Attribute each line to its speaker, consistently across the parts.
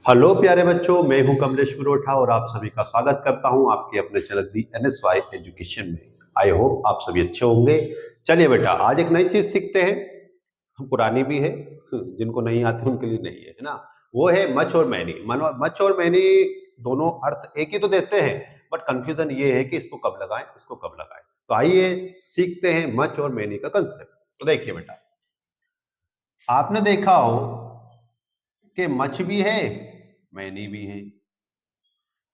Speaker 1: Hello प्यारे बच्चों, मैं हूं कमलेश मिरोठा और आप सभी का स्वागत करता हूं आपके अपने चैनल दी NSY एजुकेशन में। आई होप आप सभी अच्छे होंगे। चलिए बेटा, आज एक नई चीज सीखते हैं। पुरानी भी है, जिनको नहीं आती उनके लिए नहीं है ना। वो है मच और मैनी। मच और मैनी दोनों अर्थ एक ही तो देते हैं, बट कंफ्यूजन ये है कि इसको कब लगाएं, इसको कब लगाएं। तो आइए सीखते हैं मच और मैनी का कंसेप्ट। तो देखिए बेटा, आपने देखा हो कि मच भी है, मैनी भी है।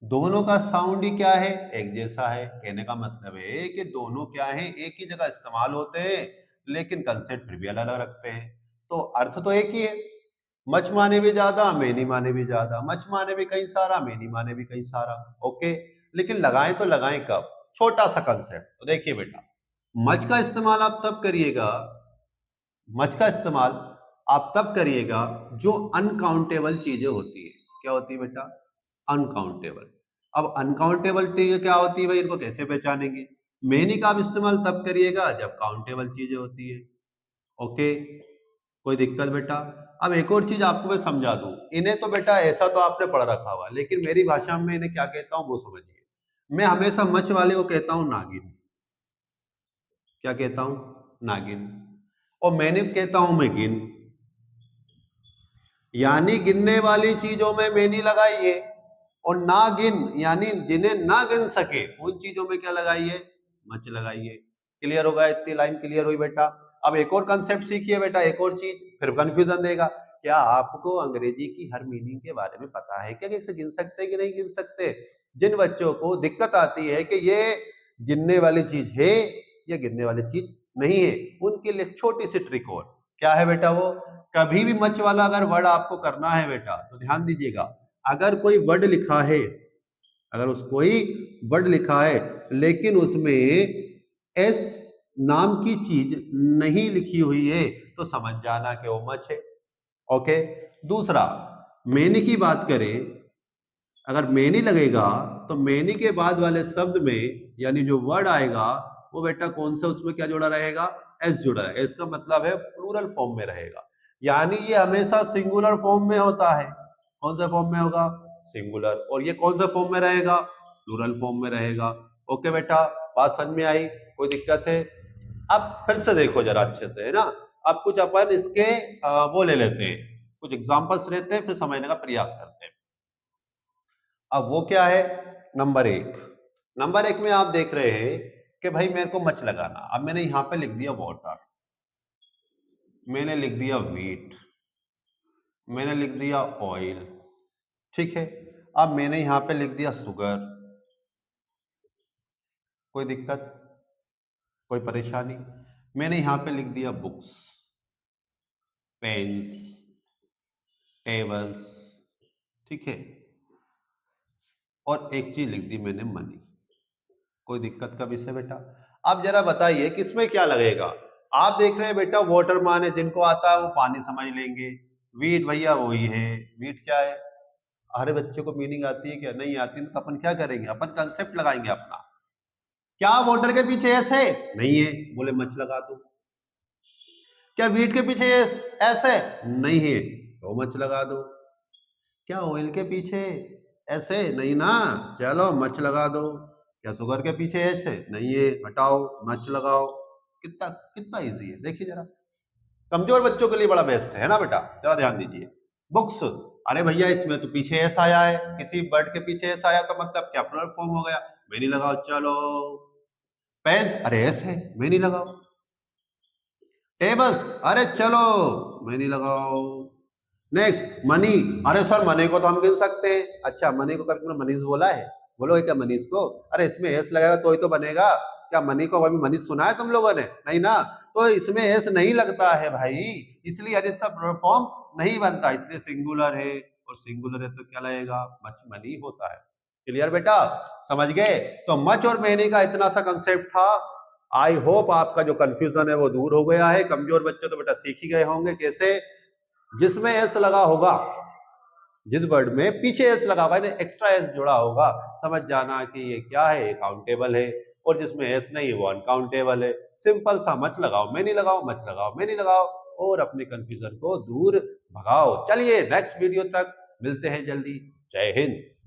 Speaker 1: दोनों का साउंड ही क्या है, एक जैसा है। कहने का मतलब है कि दोनों क्या है, एक ही जगह इस्तेमाल होते हैं, लेकिन कंसेप्ट फिर भी अलग अलग रखते हैं। तो अर्थ तो एक ही है। मच माने भी ज्यादा, मैनी माने भी ज्यादा। मच माने भी कई सारा, मैनी माने भी कई सारा। ओके, लेकिन लगाएं तो लगाएं कब? छोटा सा कंसेप्ट। तो देखिए बेटा, मच का इस्तेमाल आप तब करिएगा, मच का इस्तेमाल आप तब करिएगा जो अनकाउंटेबल चीजें होती है। क्या होती है बेटा? अनकाउंटेबल। अब अनकाउंटेबल चीजें क्या होती है भाई, इनको कैसे पहचानेंगे? मेनी का आप इस्तेमाल तब करिएगा जब काउंटेबल चीजें होती है। ओके, कोई दिक्कत बेटा? अब एक और चीज आपको मैं समझा दूं। इन्हें तो बेटा ऐसा तो आपने पढ़ रखा हुआ, लेकिन मेरी भाषा में इन्हें क्या कहता हूं वो समझिए। मैं हमेशा मच वाले को कहता हूं नागिन। क्या कहता हूं? नागिन। और मैंने कहता हूं मैं गिन। यानी गिनने वाली चीजों में मैनी लगाइए, और ना गिन यानी जिन्हें ना गिन सके उन चीजों में क्या लगाइए? मच लगाइए। क्लियर होगा? इतनी लाइन क्लियर हुई बेटा? अब एक और कंसेप्ट सीखिए बेटा, एक और चीज, फिर कंफ्यूजन देगा। क्या आपको अंग्रेजी की हर मीनिंग के बारे में पता है क्या, कि इसे गिन सकते कि नहीं गिन सकते? जिन बच्चों को दिक्कत आती है कि ये गिनने वाली चीज है या गिनने वाली चीज नहीं है, उनके लिए छोटी सी ट्रिक और क्या है बेटा, वो कभी भी मच वाला अगर वर्ड आपको करना है बेटा, तो ध्यान दीजिएगा। अगर कोई वर्ड लिखा है, अगर उस कोई वर्ड लिखा है लेकिन उसमें एस नाम की चीज नहीं लिखी हुई है, तो समझ जाना कि वो मच है। ओके, दूसरा, मैनी की बात करें, अगर मैनी लगेगा तो मैनी के बाद वाले शब्द में यानी जो वर्ड आएगा वो बेटा कौन सा उसमें क्या जुड़ा रहेगा? एस जुड़ा है। एस का मतलब है प्लूरल फॉर्म में रहेगा, यानी ये हमेशा सिंगुलर फॉर्म में होता है। कौन सा फॉर्म में होगा? सिंगुलर। और ये कौन सा फॉर्म में रहेगा? प्लूरल फॉर्म में रहेगा। ओके बेटा, बात समझ में आई? कोई दिक्कत है? अब फिर से देखो जरा अच्छे से, है ना। अब कुछ अपन इसके वो ले लेते हैं, कुछ एग्जांपल्स लेते हैं, फिर समझने का प्रयास करते हैं। अब वो क्या है? नंबर एक। नंबर एक में आप देख रहे हैं कि भाई मेरे को मच लगाना। अब मैंने यहां पे लिख दिया वाटर, मैंने लिख दिया वीट, मैंने लिख दिया ऑयल, ठीक है। अब मैंने यहां पे लिख दिया शुगर। कोई दिक्कत, कोई परेशानी? मैंने यहां पे लिख दिया बुक्स, पेन्स, टेबल्स, ठीक है। और एक चीज लिख दी मैंने, मनी। कोई दिक्कत का विषय बेटा? अब जरा बताइए किसमें क्या लगेगा? आप देख रहे हैं बेटा, वाटर माने जिनको आता है वो पानी समझ लेंगे। वीट भैया वही है। वीट क्या है? हर बच्चे को मीनिंग आती है क्या? नहीं आती, तो अपन क्या करेंगे? अपन कंसेप्ट लगाएंगे अपना। क्या वाटर के पीछे एस है? नहीं है, बोले मच लगा दो। क्या वीट के पीछे एस है? नहीं है, तो मच लगा दो। क्या ऑयल के पीछे ऐसे? नहीं ना, चलो मच लगा दो। क्या शुगर के पीछे ऐसे? नहीं है, हटाओ, मच लगाओ। कितना कितना इजी है, देखिए जरा। कमजोर बच्चों के लिए बड़ा बेस्ट है ना बेटा, जरा ध्यान दीजिए। बुक्स, अरे भैया इसमें तो पीछे एस आया है, किसी वर्ड के पीछे एस आया तो मतलब क्या प्लुरल फॉर्म हो गया, मैनी लगाओ, चलो। पेन्स, अरे एस है, मैनी लगाओ। टेबल्स, अरे चलो मैनी लगाओ। नेक्स्ट, मनी, अरे सर मनी को तो हम गिन सकते हैं। अच्छा, मनी को कभी मनीष बोला है? बोलो क्या मनीष को? अरे इसमें एस लगेगा तो ही तो बनेगा। क्या मनी को अभी मनीष सुना है तुम लोगों ने? नहीं ना, तो इसमें एस नहीं लगता है भाई, इसलिए अधिकतर फॉर्म नहीं बनता, इसलिए सिंगुलर है। और सिंगुलर है तो क्या लगेगा? मच मनी होता है। क्लियर बेटा? समझ गए? तो मच और मैनी का इतना सा कंसेप्ट था। आई होप आपका जो कंफ्यूजन है वो दूर हो गया है। कमजोर बच्चे तो बेटा सीख ही गए होंगे कैसे। जिसमें एस लगा होगा, जिस वर्ड में पीछे एस लगा होगा, एक्स्ट्रा एस जुड़ा होगा, समझ जाना कि ये क्या है, काउंटेबल है। और जिसमें एस नहीं वो अनकाउंटेबल है। सिंपल सा, मच लगाओ मैनी लगाओ, मच लगाओ मैनी लगाओ, और अपने कंफ्यूजन को दूर भगाओ। चलिए नेक्स्ट वीडियो तक मिलते हैं जल्दी। जय हिंद।